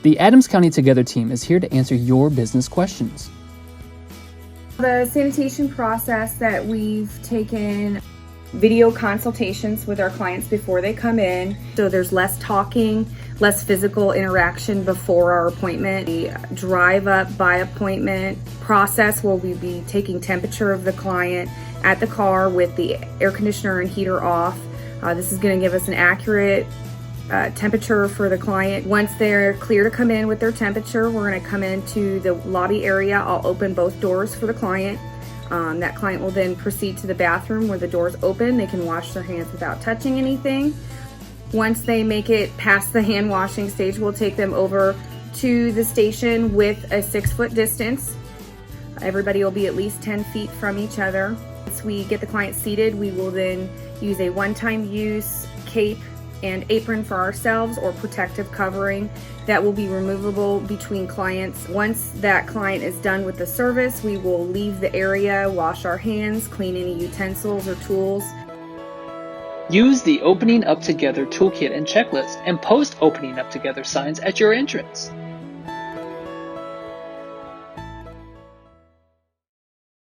The Adams County Together team is here to answer your business questions. The sanitation process that we've taken video consultations with our clients before they come in. So there's less talking, less physical interaction before our appointment. The drive up by appointment process where we'll be taking temperature of the client at the car with the air conditioner and heater off. This is going to give us an accurate temperature for the client. Once they're clear to come in with their temperature, we're going to come into the lobby area. I'll open both doors for the client. That client will then proceed to the bathroom where the doors open. They can wash their hands without touching anything. Once they make it past the hand washing stage, we'll take them over to the station with a 6-foot distance. Everybody will be at least 10 feet from each other. Once we get the client seated, we will then use a one-time use cape and apron for ourselves or protective covering that will be removable between clients. Once that client is done with the service, we will leave the area, wash our hands, clean any utensils or tools. Use the Opening Up Together toolkit and checklist and post Opening Up Together signs at your entrance.